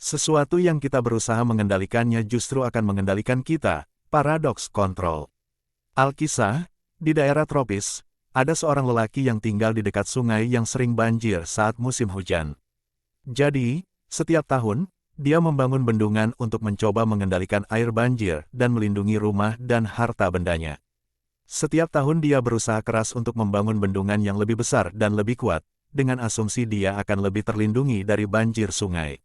Sesuatu yang kita berusaha mengendalikannya justru akan mengendalikan kita. Paradoks kontrol. Alkisah, di daerah tropis, ada seorang lelaki yang tinggal di dekat sungai yang sering banjir saat musim hujan. Jadi, setiap tahun, dia membangun bendungan untuk mencoba mengendalikan air banjir dan melindungi rumah dan harta bendanya. Setiap tahun dia berusaha keras untuk membangun bendungan yang lebih besar dan lebih kuat, dengan asumsi dia akan lebih terlindungi dari banjir sungai.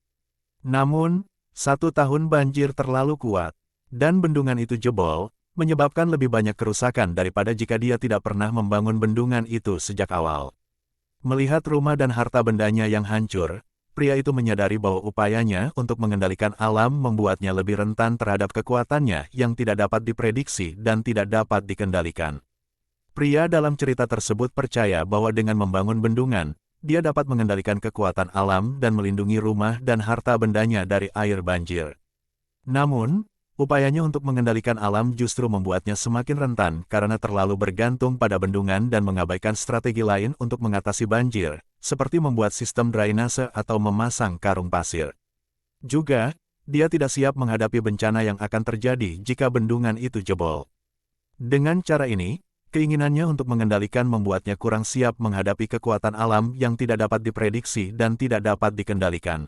Namun, satu tahun banjir terlalu kuat, dan bendungan itu jebol, menyebabkan lebih banyak kerusakan daripada jika dia tidak pernah membangun bendungan itu sejak awal. Melihat rumah dan harta bendanya yang hancur, pria itu menyadari bahwa upayanya untuk mengendalikan alam membuatnya lebih rentan terhadap kekuatannya yang tidak dapat diprediksi dan tidak dapat dikendalikan. Pria dalam cerita tersebut percaya bahwa dengan membangun bendungan, dia dapat mengendalikan kekuatan alam dan melindungi rumah dan harta bendanya dari air banjir. Namun, upayanya untuk mengendalikan alam justru membuatnya semakin rentan karena terlalu bergantung pada bendungan dan mengabaikan strategi lain untuk mengatasi banjir, seperti membuat sistem drainase atau memasang karung pasir. Juga, dia tidak siap menghadapi bencana yang akan terjadi jika bendungan itu jebol. Dengan cara ini, keinginannya untuk mengendalikan membuatnya kurang siap menghadapi kekuatan alam yang tidak dapat diprediksi dan tidak dapat dikendalikan.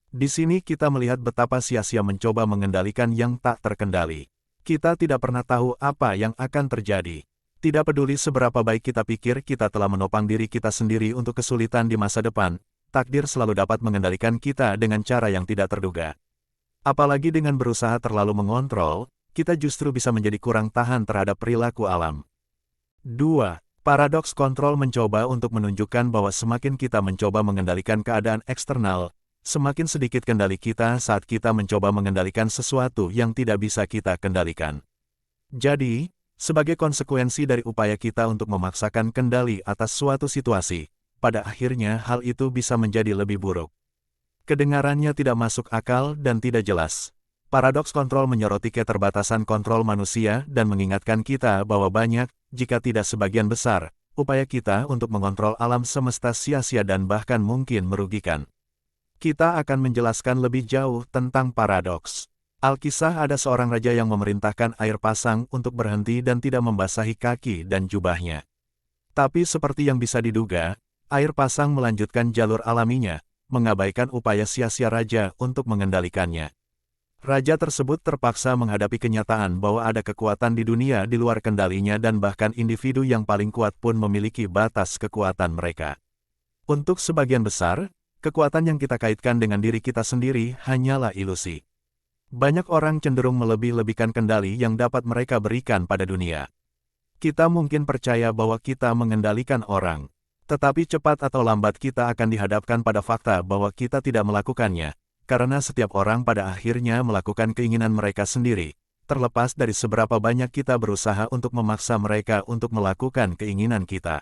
Di sini kita melihat betapa sia-sia mencoba mengendalikan yang tak terkendali. Kita tidak pernah tahu apa yang akan terjadi. Tidak peduli seberapa baik kita pikir kita telah menopang diri kita sendiri untuk kesulitan di masa depan, takdir selalu dapat mengendalikan kita dengan cara yang tidak terduga. Apalagi dengan berusaha terlalu mengontrol, kita justru bisa menjadi kurang tahan terhadap perilaku alam. 2. Paradoks kontrol mencoba untuk menunjukkan bahwa semakin kita mencoba mengendalikan keadaan eksternal, semakin sedikit kendali kita saat kita mencoba mengendalikan sesuatu yang tidak bisa kita kendalikan. Jadi, sebagai konsekuensi dari upaya kita untuk memaksakan kendali atas suatu situasi, pada akhirnya hal itu bisa menjadi lebih buruk. Kedengarannya tidak masuk akal dan tidak jelas. Paradoks kontrol menyoroti keterbatasan kontrol manusia dan mengingatkan kita bahwa banyak, jika tidak sebagian besar, upaya kita untuk mengontrol alam semesta sia-sia dan bahkan mungkin merugikan. Kita akan menjelaskan lebih jauh tentang paradoks. Alkisah ada seorang raja yang memerintahkan air pasang untuk berhenti dan tidak membasahi kaki dan jubahnya. Tapi seperti yang bisa diduga, air pasang melanjutkan jalur alaminya, mengabaikan upaya sia-sia raja untuk mengendalikannya. Raja tersebut terpaksa menghadapi kenyataan bahwa ada kekuatan di dunia di luar kendalinya dan bahkan individu yang paling kuat pun memiliki batas kekuatan mereka. Untuk sebagian besar, kekuatan yang kita kaitkan dengan diri kita sendiri hanyalah ilusi. Banyak orang cenderung melebih-lebihkan kendali yang dapat mereka berikan pada dunia. Kita mungkin percaya bahwa kita mengendalikan orang, tetapi cepat atau lambat kita akan dihadapkan pada fakta bahwa kita tidak melakukannya. Karena setiap orang pada akhirnya melakukan keinginan mereka sendiri, terlepas dari seberapa banyak kita berusaha untuk memaksa mereka untuk melakukan keinginan kita.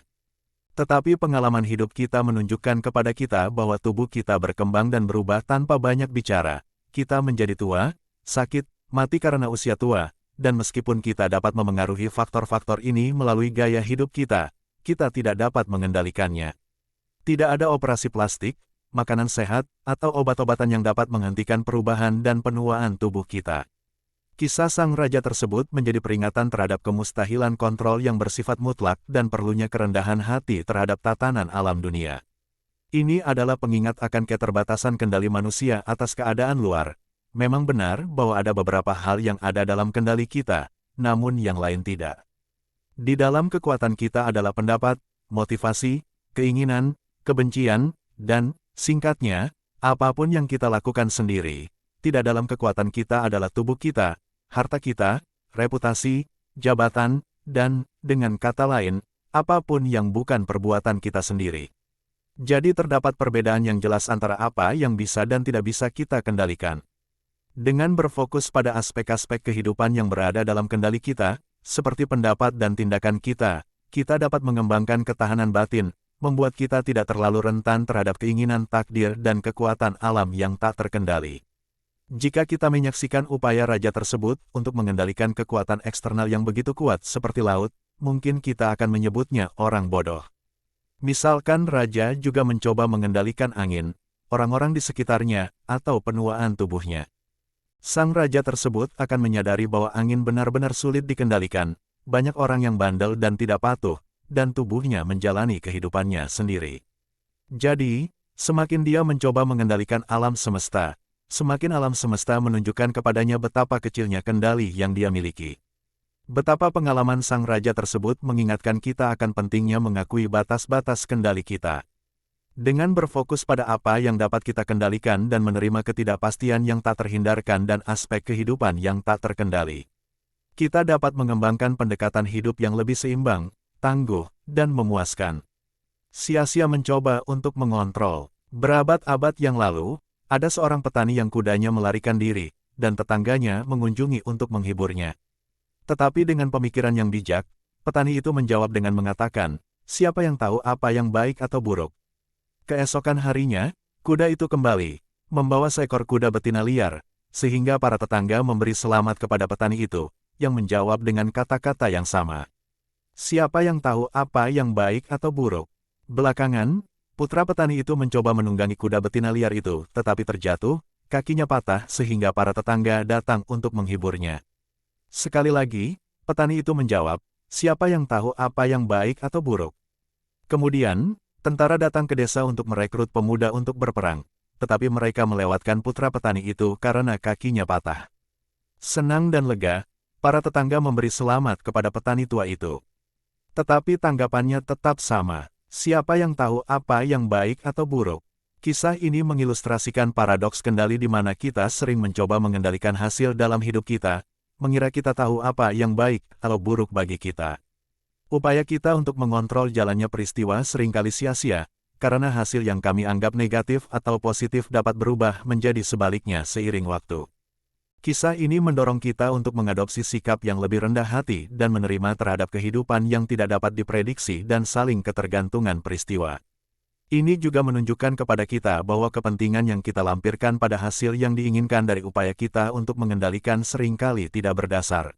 Tetapi pengalaman hidup kita menunjukkan kepada kita bahwa tubuh kita berkembang dan berubah tanpa banyak bicara. Kita menjadi tua, sakit, mati karena usia tua, dan meskipun kita dapat memengaruhi faktor-faktor ini melalui gaya hidup kita, kita tidak dapat mengendalikannya. Tidak ada operasi plastik, makanan sehat, atau obat-obatan yang dapat menghentikan perubahan dan penuaan tubuh kita. Kisah sang raja tersebut menjadi peringatan terhadap kemustahilan kontrol yang bersifat mutlak dan perlunya kerendahan hati terhadap tatanan alam dunia. Ini adalah pengingat akan keterbatasan kendali manusia atas keadaan luar. Memang benar bahwa ada beberapa hal yang ada dalam kendali kita, namun yang lain tidak. Di dalam kekuatan kita adalah pendapat, motivasi, keinginan, kebencian, dan singkatnya, apapun yang kita lakukan sendiri, tidak dalam kekuatan kita adalah tubuh kita, harta kita, reputasi, jabatan, dan, dengan kata lain, apapun yang bukan perbuatan kita sendiri. Jadi terdapat perbedaan yang jelas antara apa yang bisa dan tidak bisa kita kendalikan. Dengan berfokus pada aspek-aspek kehidupan yang berada dalam kendali kita, seperti pendapat dan tindakan kita dapat mengembangkan ketahanan batin, membuat kita tidak terlalu rentan terhadap keinginan takdir dan kekuatan alam yang tak terkendali. Jika kita menyaksikan upaya raja tersebut untuk mengendalikan kekuatan eksternal yang begitu kuat seperti laut, mungkin kita akan menyebutnya orang bodoh. Misalkan raja juga mencoba mengendalikan angin, orang-orang di sekitarnya, atau penuaan tubuhnya. Sang raja tersebut akan menyadari bahwa angin benar-benar sulit dikendalikan, banyak orang yang bandel dan tidak patuh, dan tubuhnya menjalani kehidupannya sendiri. Jadi, semakin dia mencoba mengendalikan alam semesta, semakin alam semesta menunjukkan kepadanya betapa kecilnya kendali yang dia miliki. Betapa pengalaman sang raja tersebut mengingatkan kita akan pentingnya mengakui batas-batas kendali kita. Dengan berfokus pada apa yang dapat kita kendalikan dan menerima ketidakpastian yang tak terhindarkan dan aspek kehidupan yang tak terkendali, kita dapat mengembangkan pendekatan hidup yang lebih seimbang, tangguh, dan memuaskan. Sia-sia mencoba untuk mengontrol. Berabad-abad yang lalu, ada seorang petani yang kudanya melarikan diri, dan tetangganya mengunjungi untuk menghiburnya. Tetapi dengan pemikiran yang bijak, petani itu menjawab dengan mengatakan, "Siapa yang tahu apa yang baik atau buruk?" Keesokan harinya, kuda itu kembali, membawa seekor kuda betina liar, sehingga para tetangga memberi selamat kepada petani itu, yang menjawab dengan kata-kata yang sama. Siapa yang tahu apa yang baik atau buruk? Belakangan, putra petani itu mencoba menunggangi kuda betina liar itu, tetapi terjatuh, kakinya patah sehingga para tetangga datang untuk menghiburnya. Sekali lagi, petani itu menjawab, "Siapa yang tahu apa yang baik atau buruk?" Kemudian, tentara datang ke desa untuk merekrut pemuda untuk berperang, tetapi mereka melewatkan putra petani itu karena kakinya patah. Senang dan lega, para tetangga memberi selamat kepada petani tua itu. Tetapi tanggapannya tetap sama, siapa yang tahu apa yang baik atau buruk? Kisah ini mengilustrasikan paradoks kendali di mana kita sering mencoba mengendalikan hasil dalam hidup kita, mengira kita tahu apa yang baik atau buruk bagi kita. Upaya kita untuk mengontrol jalannya peristiwa seringkali sia-sia, karena hasil yang kami anggap negatif atau positif dapat berubah menjadi sebaliknya seiring waktu. Kisah ini mendorong kita untuk mengadopsi sikap yang lebih rendah hati dan menerima terhadap kehidupan yang tidak dapat diprediksi dan saling ketergantungan peristiwa. Ini juga menunjukkan kepada kita bahwa kepentingan yang kita lampirkan pada hasil yang diinginkan dari upaya kita untuk mengendalikan seringkali tidak berdasar.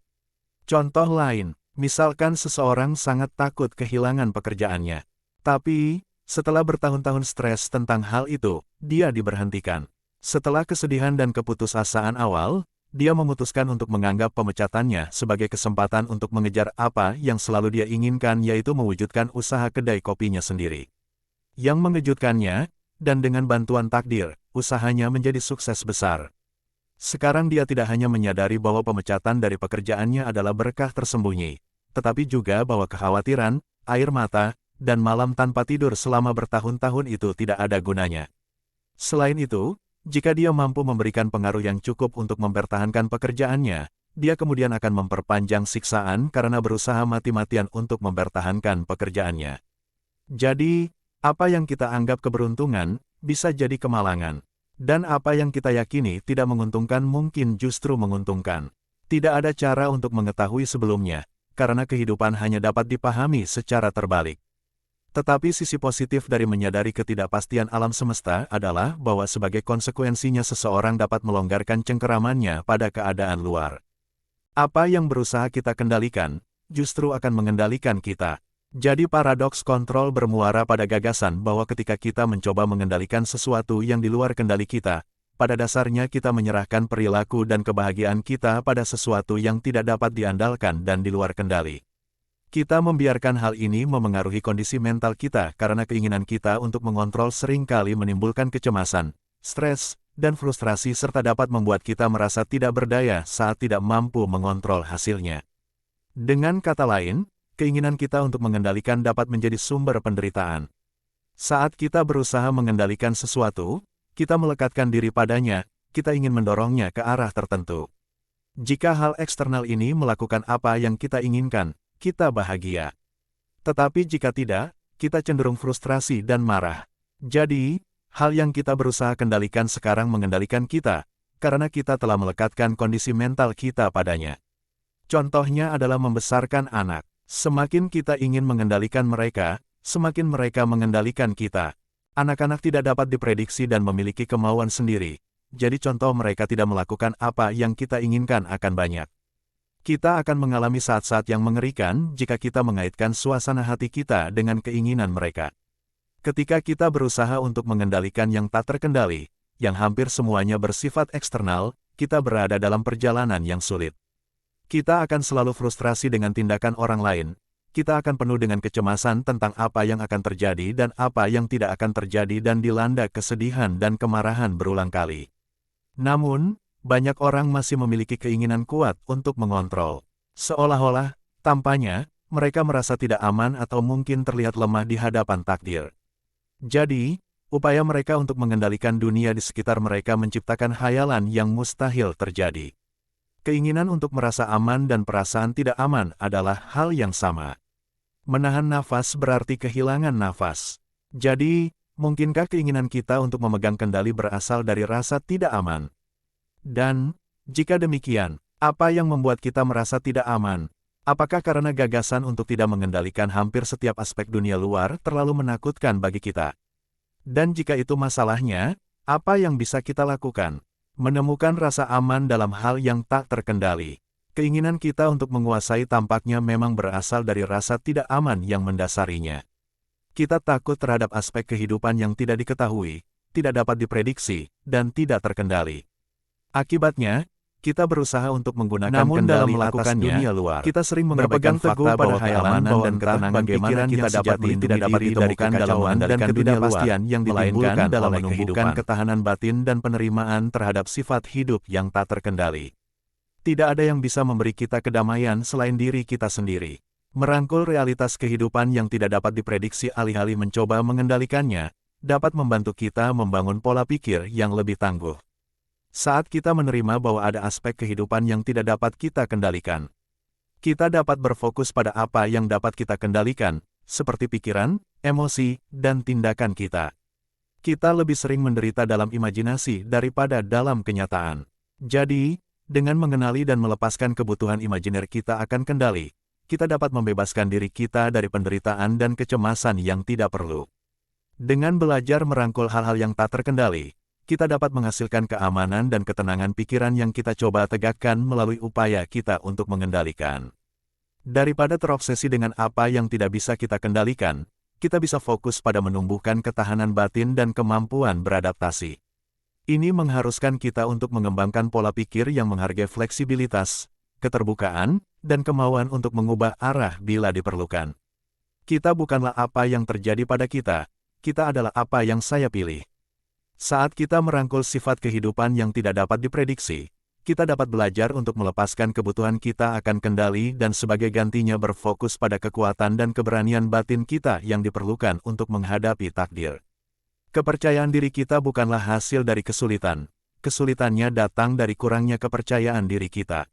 Contoh lain, misalkan seseorang sangat takut kehilangan pekerjaannya. Tapi, setelah bertahun-tahun stres tentang hal itu, dia diberhentikan. Setelah kesedihan dan keputusasaan awal, dia memutuskan untuk menganggap pemecatannya sebagai kesempatan untuk mengejar apa yang selalu dia inginkan, yaitu mewujudkan usaha kedai kopinya sendiri. Yang mengejutkannya, dan dengan bantuan takdir, usahanya menjadi sukses besar. Sekarang dia tidak hanya menyadari bahwa pemecatan dari pekerjaannya adalah berkah tersembunyi, tetapi juga bahwa kekhawatiran, air mata, dan malam tanpa tidur selama bertahun-tahun itu tidak ada gunanya. Selain itu, jika dia mampu memberikan pengaruh yang cukup untuk mempertahankan pekerjaannya, dia kemudian akan memperpanjang siksaan karena berusaha mati-matian untuk mempertahankan pekerjaannya. Jadi, apa yang kita anggap keberuntungan, bisa jadi kemalangan. Dan apa yang kita yakini tidak menguntungkan mungkin justru menguntungkan. Tidak ada cara untuk mengetahui sebelumnya, karena kehidupan hanya dapat dipahami secara terbalik. Tetapi sisi positif dari menyadari ketidakpastian alam semesta adalah bahwa sebagai konsekuensinya seseorang dapat melonggarkan cengkeramannya pada keadaan luar. Apa yang berusaha kita kendalikan, justru akan mengendalikan kita. Jadi paradoks kontrol bermuara pada gagasan bahwa ketika kita mencoba mengendalikan sesuatu yang di luar kendali kita, pada dasarnya kita menyerahkan perilaku dan kebahagiaan kita pada sesuatu yang tidak dapat diandalkan dan di luar kendali. Kita membiarkan hal ini memengaruhi kondisi mental kita karena keinginan kita untuk mengontrol seringkali menimbulkan kecemasan, stres, dan frustrasi serta dapat membuat kita merasa tidak berdaya saat tidak mampu mengontrol hasilnya. Dengan kata lain, keinginan kita untuk mengendalikan dapat menjadi sumber penderitaan. Saat kita berusaha mengendalikan sesuatu, kita melekatkan diri padanya, kita ingin mendorongnya ke arah tertentu. Jika hal eksternal ini melakukan apa yang kita inginkan, kita bahagia. Tetapi jika tidak, kita cenderung frustrasi dan marah. Jadi, hal yang kita berusaha kendalikan sekarang mengendalikan kita, karena kita telah melekatkan kondisi mental kita padanya. Contohnya adalah membesarkan anak. Semakin kita ingin mengendalikan mereka, semakin mereka mengendalikan kita. Anak-anak tidak dapat diprediksi dan memiliki kemauan sendiri. Jadi contoh mereka tidak melakukan apa yang kita inginkan akan banyak. Kita akan mengalami saat-saat yang mengerikan jika kita mengaitkan suasana hati kita dengan keinginan mereka. Ketika kita berusaha untuk mengendalikan yang tak terkendali, yang hampir semuanya bersifat eksternal, kita berada dalam perjalanan yang sulit. Kita akan selalu frustrasi dengan tindakan orang lain. Kita akan penuh dengan kecemasan tentang apa yang akan terjadi dan apa yang tidak akan terjadi dan dilanda kesedihan dan kemarahan berulang kali. Namun, banyak orang masih memiliki keinginan kuat untuk mengontrol. Seolah-olah, tampaknya, mereka merasa tidak aman atau mungkin terlihat lemah di hadapan takdir. Jadi, upaya mereka untuk mengendalikan dunia di sekitar mereka menciptakan khayalan yang mustahil terjadi. Keinginan untuk merasa aman dan perasaan tidak aman adalah hal yang sama. Menahan nafas berarti kehilangan nafas. Jadi, mungkinkah keinginan kita untuk memegang kendali berasal dari rasa tidak aman? Dan, jika demikian, apa yang membuat kita merasa tidak aman? Apakah karena gagasan untuk tidak mengendalikan hampir setiap aspek dunia luar terlalu menakutkan bagi kita? Dan jika itu masalahnya, apa yang bisa kita lakukan? Menemukan rasa aman dalam hal yang tak terkendali. Keinginan kita untuk menguasai tampaknya memang berasal dari rasa tidak aman yang mendasarinya. Kita takut terhadap aspek kehidupan yang tidak diketahui, tidak dapat diprediksi, dan tidak terkendali. Akibatnya, kita berusaha untuk menggunakan kendali atas dunia luar. Kita sering berpegang teguh pada khayalan dan ketenangan pikiran yang sejati tidak dapat ditemukan dalam mengendalikan ketidakpastian yang ditimbulkan dalam menumbuhkan ketahanan batin dan penerimaan terhadap sifat hidup yang tak terkendali. Tidak ada yang bisa memberi kita kedamaian selain diri kita sendiri. Merangkul realitas kehidupan yang tidak dapat diprediksi alih-alih mencoba mengendalikannya, dapat membantu kita membangun pola pikir yang lebih tangguh. Saat kita menerima bahwa ada aspek kehidupan yang tidak dapat kita kendalikan, kita dapat berfokus pada apa yang dapat kita kendalikan, seperti pikiran, emosi, dan tindakan kita. Kita lebih sering menderita dalam imajinasi daripada dalam kenyataan. Jadi, dengan mengenali dan melepaskan kebutuhan imajiner kita akan kendali, kita dapat membebaskan diri kita dari penderitaan dan kecemasan yang tidak perlu. Dengan belajar merangkul hal-hal yang tak terkendali, kita dapat menghasilkan keamanan dan ketenangan pikiran yang kita coba tegakkan melalui upaya kita untuk mengendalikan. Daripada terobsesi dengan apa yang tidak bisa kita kendalikan, kita bisa fokus pada menumbuhkan ketahanan batin dan kemampuan beradaptasi. Ini mengharuskan kita untuk mengembangkan pola pikir yang menghargai fleksibilitas, keterbukaan, dan kemauan untuk mengubah arah bila diperlukan. Kita bukanlah apa yang terjadi pada kita adalah apa yang saya pilih. Saat kita merangkul sifat kehidupan yang tidak dapat diprediksi, kita dapat belajar untuk melepaskan kebutuhan kita akan kendali dan sebagai gantinya berfokus pada kekuatan dan keberanian batin kita yang diperlukan untuk menghadapi takdir. Kepercayaan diri kita bukanlah hasil dari kesulitan. Kesulitannya datang dari kurangnya kepercayaan diri kita.